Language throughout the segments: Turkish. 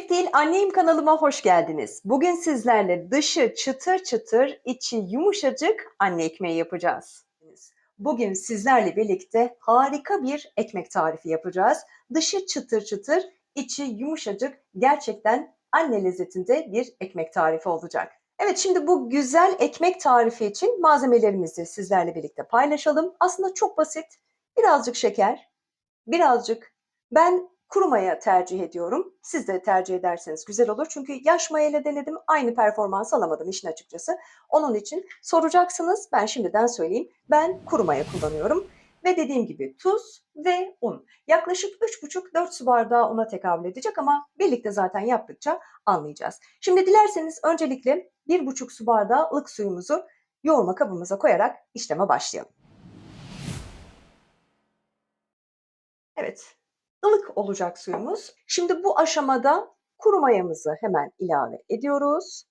Yemek Değil Anneyim kanalıma hoş geldiniz. Bugün sizlerle dışı çıtır çıtır, içi yumuşacık anne ekmeği yapacağız. Bugün sizlerle birlikte harika bir ekmek tarifi yapacağız. Dışı çıtır çıtır, içi yumuşacık, gerçekten anne lezzetinde bir ekmek tarifi olacak. Evet, şimdi bu güzel ekmek tarifi için malzemelerimizi sizlerle birlikte paylaşalım. Aslında çok basit. Birazcık şeker, birazcık ben kuru maya tercih ediyorum. Siz de tercih ederseniz güzel olur. Çünkü yaş maya ile denedim. Aynı performans alamadım işin açıkçası. Onun için soracaksınız. Ben şimdiden söyleyeyim. Ben kuru maya kullanıyorum. Ve dediğim gibi tuz ve un. Yaklaşık 3,5-4 su bardağı una tekabül edecek ama birlikte zaten yaptıkça anlayacağız. Şimdi dilerseniz öncelikle 1,5 su bardağı ılık suyumuzu yoğurma kabımıza koyarak işleme başlayalım. Evet, ılık olacak suyumuz. Şimdi bu aşamada kuru mayamızı hemen ilave ediyoruz.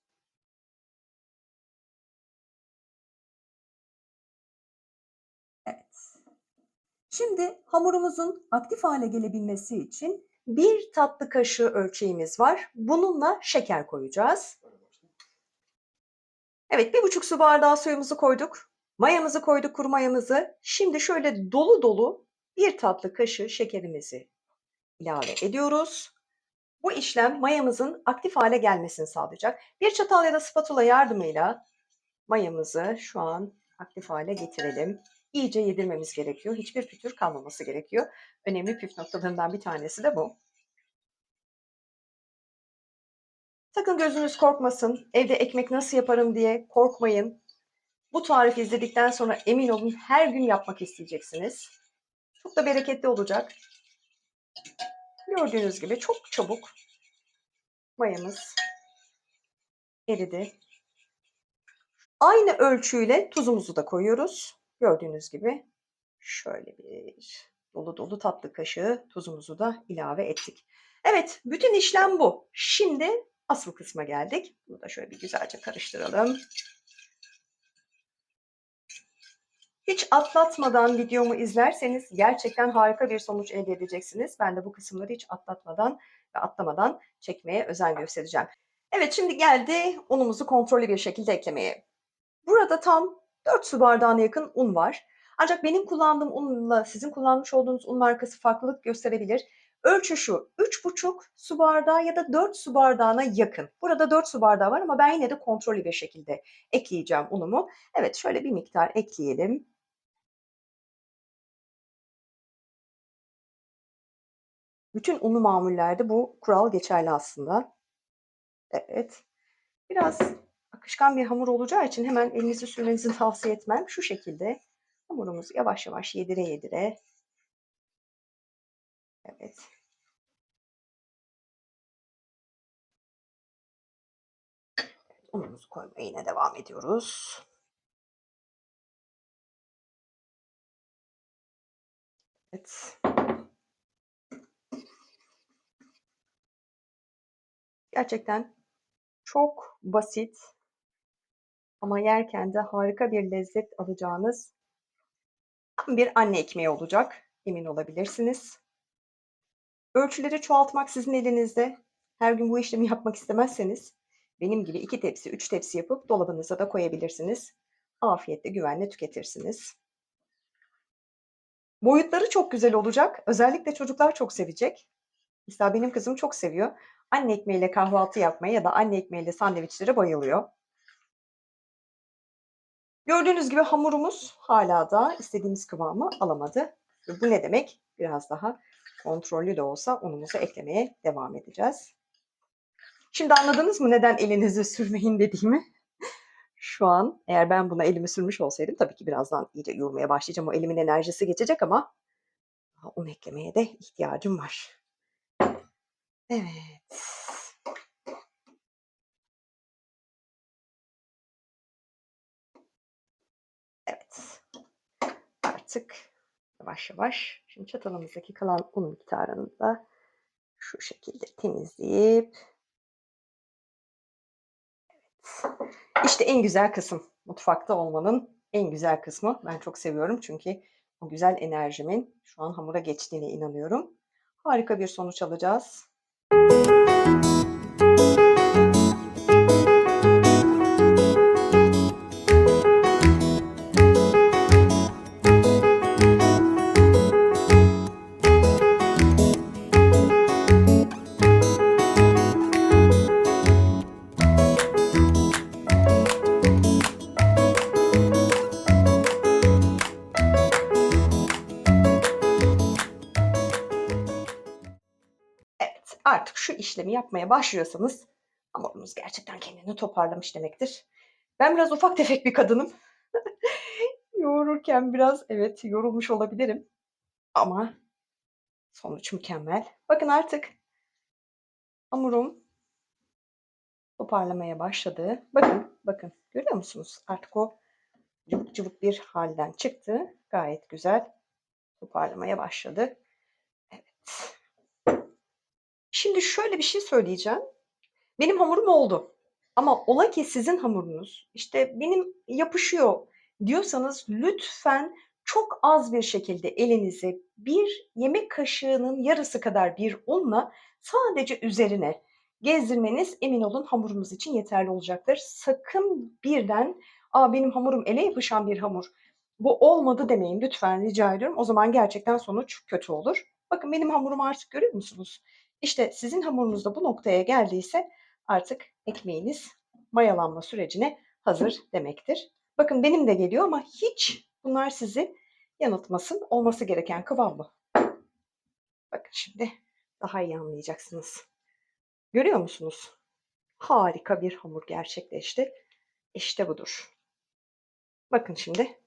Evet. Şimdi hamurumuzun aktif hale gelebilmesi için 1 tatlı kaşığı ölçeğimiz var. Bununla şeker koyacağız. Evet, 1,5 su bardağı suyumuzu koyduk. Mayamızı koyduk, kuru mayamızı. Şimdi şöyle dolu dolu 1 tatlı kaşığı şekerimizi ilave ediyoruz. Bu işlem mayamızın aktif hale gelmesini sağlayacak. Bir çatal ya da spatula yardımıyla mayamızı şu an aktif hale getirelim. İyice yedirmemiz gerekiyor. Hiçbir pütür kalmaması gerekiyor. Önemli püf noktalarından bir tanesi de bu. Sakın gözünüz korkmasın. Evde ekmek nasıl yaparım diye korkmayın. Bu tarifi izledikten sonra emin olun her gün yapmak isteyeceksiniz. Çok da bereketli olacak. Gördüğünüz gibi çok çabuk mayamız eridi. Aynı ölçüyle tuzumuzu da koyuyoruz. Gördüğünüz gibi şöyle bir dolu dolu tatlı kaşığı tuzumuzu da ilave ettik. Evet, bütün işlem bu. Şimdi asıl kısma geldik. Bunu da şöyle bir güzelce karıştıralım. Hiç atlatmadan videomu izlerseniz gerçekten harika bir sonuç elde edeceksiniz. Ben de bu kısımları hiç atlatmadan ve atlamadan çekmeye özen göstereceğim. Evet, şimdi geldi unumuzu kontrollü bir şekilde eklemeye. Burada tam 4 su bardağına yakın un var. Ancak benim kullandığım unla sizin kullanmış olduğunuz un markası farklılık gösterebilir. Ölçü şu, 3,5 su bardağı ya da 4 su bardağına yakın. Burada 4 su bardağı var ama ben yine de kontrollü bir şekilde ekleyeceğim unumu. Evet, şöyle bir miktar ekleyelim. Bütün unlu mamullerde bu kural geçerli aslında. Evet. Biraz akışkan bir hamur olacağı için hemen elinizi sürmenizi tavsiye etmem. Şu şekilde hamurumuzu yavaş yavaş yedire yedire. Evet. Unumuzu koymaya yine devam ediyoruz. Evet. Gerçekten çok basit ama yerken de harika bir lezzet alacağınız bir anne ekmeği olacak. Emin olabilirsiniz. Ölçüleri çoğaltmak sizin elinizde. Her gün bu işlemi yapmak istemezseniz benim gibi 2 tepsi, 3 tepsi yapıp dolabınıza da koyabilirsiniz. Afiyetle, güvenle tüketirsiniz. Boyutları çok güzel olacak. Özellikle çocuklar çok sevecek. Mesela benim kızım çok seviyor. Anne ekmeğiyle kahvaltı yapmaya ya da anne ekmeğiyle sandviçlere bayılıyor. Gördüğünüz gibi hamurumuz hala da istediğimiz kıvamı alamadı. Bu ne demek? Biraz daha kontrollü de olsa unumuzu eklemeye devam edeceğiz. Şimdi anladınız mı neden elinizi sürmeyin dediğimi? Şu an eğer ben buna elimi sürmüş olsaydım tabii ki birazdan iyice yoğurmaya başlayacağım. O elimin enerjisi geçecek ama un eklemeye de ihtiyacım var. Evet. Evet. Artık yavaş yavaş şimdi çatalımızdaki kalan un miktarını da şu şekilde temizleyip işte en güzel kısım mutfakta olmanın en güzel kısmı. Ben çok seviyorum çünkü o güzel enerjimin şu an hamura geçtiğine inanıyorum. Harika bir sonuç alacağız. artık şu işlemi yapmaya başlıyorsanız hamurunuz gerçekten kendini toparlamış demektir. Ben biraz ufak tefek bir kadınım. Yoğururken biraz evet yorulmuş olabilirim ama sonuç mükemmel. Bakın artık hamurum toparlamaya başladı. Bakın, bakın görüyor musunuz? Artık o cıvık cıvık bir halden çıktı. Gayet güzel toparlamaya başladı. Evet. Şimdi şöyle bir şey söyleyeceğim. Benim hamurum oldu. Ama ola ki sizin hamurunuz işte benim yapışıyor diyorsanız lütfen çok az bir şekilde elinize bir yemek kaşığının yarısı kadar bir unla sadece üzerine gezdirmeniz emin olun hamurunuz için yeterli olacaktır. Sakın birden benim hamurum ele yapışan bir hamur. Bu olmadı demeyin lütfen rica ediyorum. O zaman gerçekten sonuç kötü olur. Bakın benim hamurum artık görüyor musunuz? İşte sizin hamurunuz da bu noktaya geldiyse artık ekmeğiniz mayalanma sürecine hazır demektir. Bakın benim de geliyor ama hiç bunlar sizi yanıltmasın. Olması gereken kıvam bu. Bakın şimdi daha iyi anlayacaksınız. Görüyor musunuz? Harika bir hamur gerçekleşti. İşte budur. Bakın şimdi.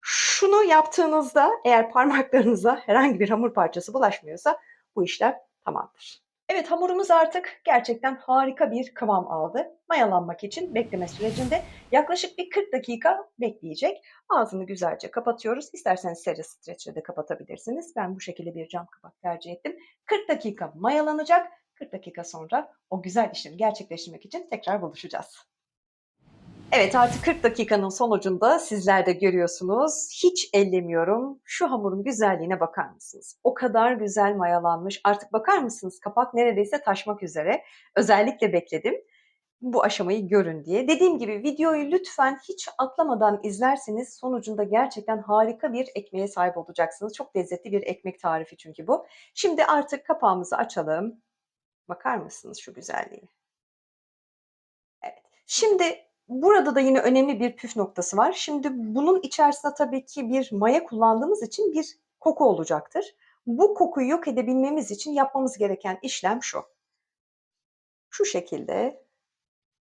Şunu yaptığınızda eğer parmaklarınıza herhangi bir hamur parçası bulaşmıyorsa bu işlem tamamdır. Evet hamurumuz artık gerçekten harika bir kıvam aldı. Mayalanmak için bekleme sürecinde yaklaşık bir 40 dakika bekleyecek. Ağzını güzelce kapatıyoruz. İsterseniz seri streçle de kapatabilirsiniz. Ben bu şekilde bir cam kapak tercih ettim. 40 dakika mayalanacak. 40 dakika sonra o güzel işlemi gerçekleştirmek için tekrar buluşacağız. Evet, artık 40 dakikanın sonucunda sizler de görüyorsunuz. Hiç ellemiyorum. Şu hamurun güzelliğine bakar mısınız? O kadar güzel mayalanmış. Artık bakar mısınız? Kapak neredeyse taşmak üzere. Özellikle bekledim bu aşamayı görün diye. Dediğim gibi videoyu lütfen hiç atlamadan izlerseniz sonucunda gerçekten harika bir ekmeğe sahip olacaksınız. Çok lezzetli bir ekmek tarifi çünkü bu. Şimdi artık kapağımızı açalım. Bakar mısınız şu güzelliğe? Evet. Şimdi burada da yine önemli bir püf noktası var. Şimdi bunun içerisinde tabii ki bir maya kullandığımız için bir koku olacaktır. Bu kokuyu yok edebilmemiz için yapmamız gereken işlem şu. Şu şekilde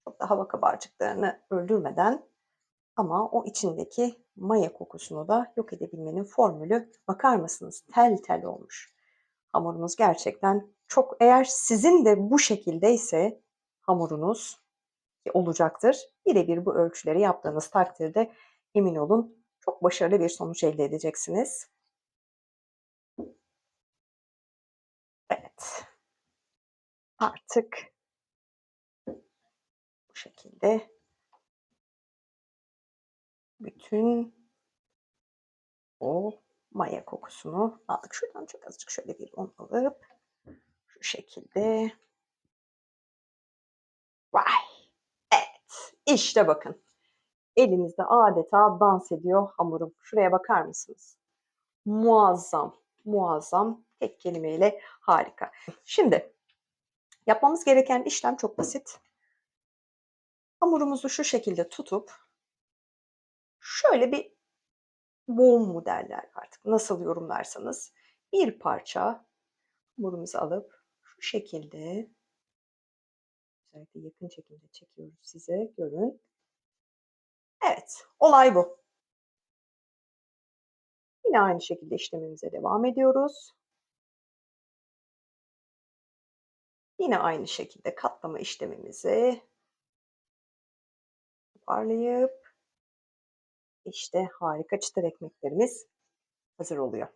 çok da hava kabarcıklarını öldürmeden ama o içindeki maya kokusunu da yok edebilmenin formülü bakar mısınız? Tel tel olmuş. Hamurumuz gerçekten çok eğer sizin de bu şekildeyse hamurunuz olacaktır. Birebir bu ölçüleri yaptığınız takdirde emin olun çok başarılı bir sonuç elde edeceksiniz. Evet. Artık bu şekilde bütün o maya kokusunu aldık. Şuradan çok azıcık şöyle bir un alıp şu şekilde. Vay! Evet. İşte bakın. Elinizde adeta dans ediyor hamurum. Şuraya bakar mısınız? Muazzam, muazzam. Tek kelimeyle harika. Şimdi yapmamız gereken işlem çok basit. Hamurumuzu şu şekilde tutup şöyle bir boğum mu derler artık nasıl yorumlarsanız bir parça hamurumuzu alıp şu şekilde özellikle yakın çekimde çekiyoruz size görün. Evet olay bu. Yine aynı şekilde işlemimize devam ediyoruz. Yine aynı şekilde katlama işlemimizi toparlayıp işte harika çıtır ekmeklerimiz hazır oluyor.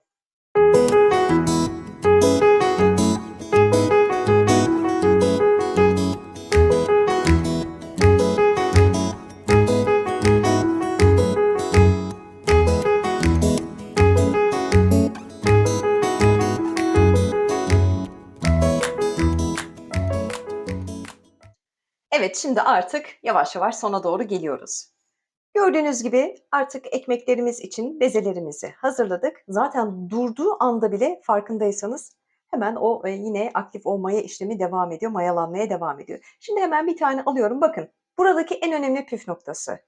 Evet şimdi artık yavaş yavaş sona doğru geliyoruz. Gördüğünüz gibi artık ekmeklerimiz için bezelerimizi hazırladık. Zaten durduğu anda bile farkındaysanız hemen o yine aktif olmaya işlemi devam ediyor, mayalanmaya devam ediyor. Şimdi hemen bir tane alıyorum. Bakın buradaki en önemli püf noktası.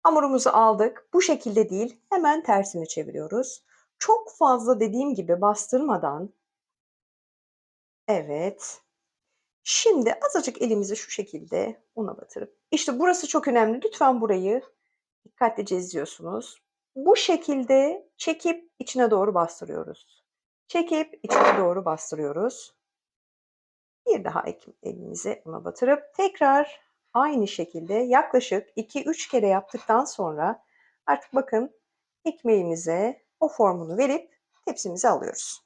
Hamurumuzu aldık. Bu şekilde değil, hemen tersini çeviriyoruz. Çok fazla dediğim gibi bastırmadan Evet. Şimdi azıcık elimizi şu şekilde una batırıp, işte burası çok önemli. Lütfen burayı dikkatlice izliyorsunuz. Bu şekilde çekip içine doğru bastırıyoruz. Çekip içine doğru bastırıyoruz. Bir daha elimizi una batırıp tekrar aynı şekilde yaklaşık 2-3 kere yaptıktan sonra artık bakın ekmeğimize o formunu verip tepsimize alıyoruz.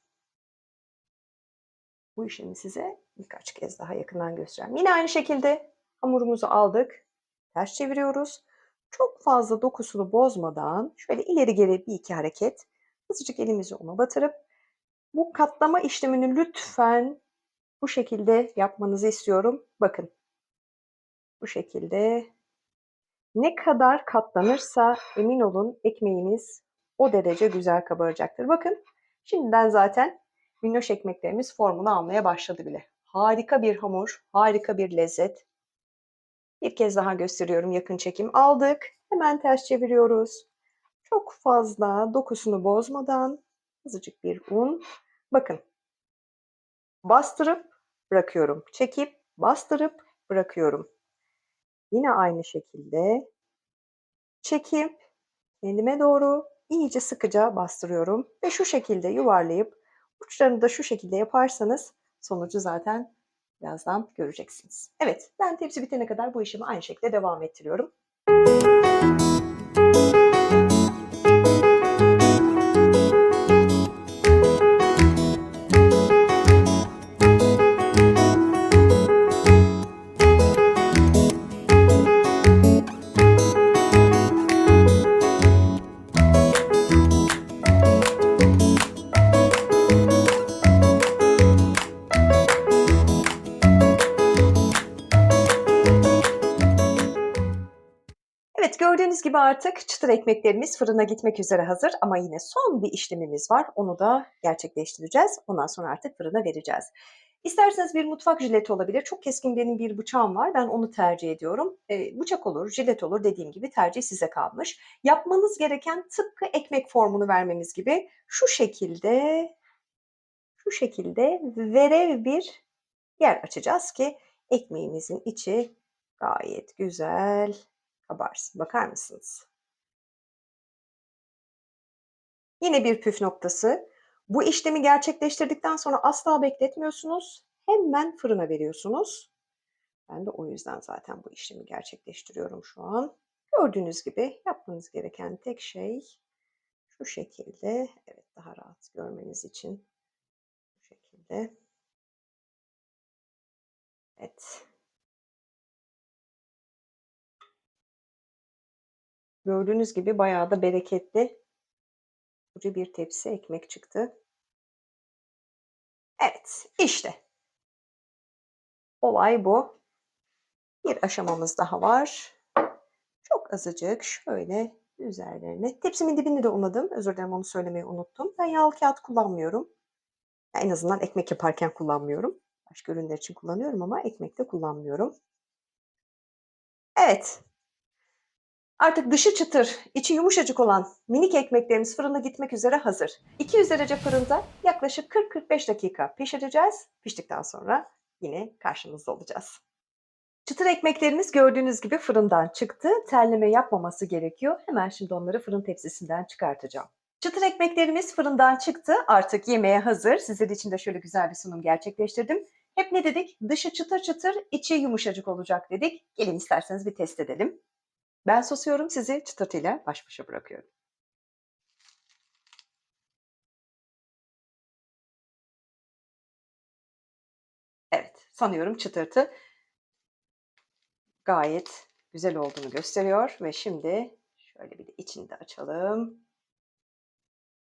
Bu işlemi size birkaç kez daha yakından göstereceğim. Yine aynı şekilde hamurumuzu aldık. Ters çeviriyoruz. Çok fazla dokusunu bozmadan şöyle ileri geri bir iki hareket. Azıcık elimizi una batırıp bu katlama işlemini lütfen bu şekilde yapmanızı istiyorum. Bakın bu şekilde ne kadar katlanırsa emin olun ekmeğiniz o derece güzel kabaracaktır. Bakın şimdiden zaten minnoş ekmeklerimiz formunu almaya başladı bile. Harika bir hamur, harika bir lezzet. Bir kez daha gösteriyorum yakın çekim. Aldık, hemen ters çeviriyoruz. Çok fazla dokusunu bozmadan azıcık bir un. Bakın bastırıp bırakıyorum. Çekip bastırıp bırakıyorum. Yine aynı şekilde çekip kendime doğru iyice sıkıca bastırıyorum ve şu şekilde yuvarlayıp uçlarını da şu şekilde yaparsanız sonucu zaten birazdan göreceksiniz. Evet, ben tepsi bitene kadar bu işimi aynı şekilde devam ettiriyorum. Evet, gördüğünüz gibi artık çıtır ekmeklerimiz fırına gitmek üzere hazır ama yine son bir işlemimiz var. Onu da gerçekleştireceğiz. Ondan sonra artık fırına vereceğiz. İsterseniz bir mutfak jileti olabilir. Çok keskin benim bir bıçağım var. Ben onu tercih ediyorum. Bıçak olur, jilet olur dediğim gibi tercih size kalmış. Yapmanız gereken tıpkı ekmek formunu vermemiz gibi şu şekilde verev bir yer açacağız ki ekmeğimizin içi gayet güzel kabarsın. Bakar mısınız? Yine bir püf noktası. Bu işlemi gerçekleştirdikten sonra asla bekletmiyorsunuz. Hemen fırına veriyorsunuz. Ben de o yüzden zaten bu işlemi gerçekleştiriyorum şu an. Gördüğünüz gibi yapmanız gereken tek şey şu şekilde. Evet, daha rahat görmeniz için bu şekilde. Evet. Gördüğünüz gibi bayağı da bereketli bir tepsi ekmek çıktı. Evet, işte olay bu. Bir aşamamız daha var. Çok azıcık şöyle üzerlerine. Tepsimin dibini de unladım. Özür dilerim, onu söylemeyi unuttum. Ben yağlı kağıt kullanmıyorum. Ya en azından ekmek yaparken kullanmıyorum. Başka ürünler için kullanıyorum ama ekmekte kullanmıyorum. Evet, artık dışı çıtır, içi yumuşacık olan minik ekmeklerimiz fırına gitmek üzere hazır. 200 derece fırında yaklaşık 40-45 dakika pişireceğiz. Piştikten sonra yine karşınızda olacağız. Çıtır ekmeklerimiz gördüğünüz gibi fırından çıktı. Terleme yapmaması gerekiyor. Hemen şimdi onları fırın tepsisinden çıkartacağım. Çıtır ekmeklerimiz fırından çıktı. Artık yemeğe hazır. Sizler için de şöyle güzel bir sunum gerçekleştirdim. Hep ne dedik? Dışı çıtır çıtır, içi yumuşacık olacak dedik. Gelin isterseniz bir test edelim. Ben susuyorum, sizi çıtırtıyla baş başa bırakıyorum. Evet, sanıyorum çıtırtı gayet güzel olduğunu gösteriyor ve şimdi şöyle bir de içini de açalım.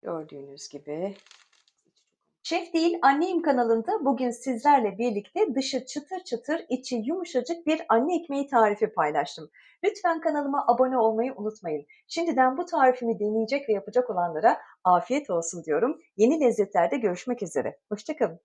Gördüğünüz gibi. Şef Değil Anneyim kanalında bugün sizlerle birlikte dışı çıtır çıtır, içi yumuşacık bir anne ekmeği tarifi paylaştım. Lütfen kanalıma abone olmayı unutmayın. Şimdiden bu tarifimi deneyecek ve yapacak olanlara afiyet olsun diyorum. Yeni lezzetlerde görüşmek üzere. Hoşça kalın.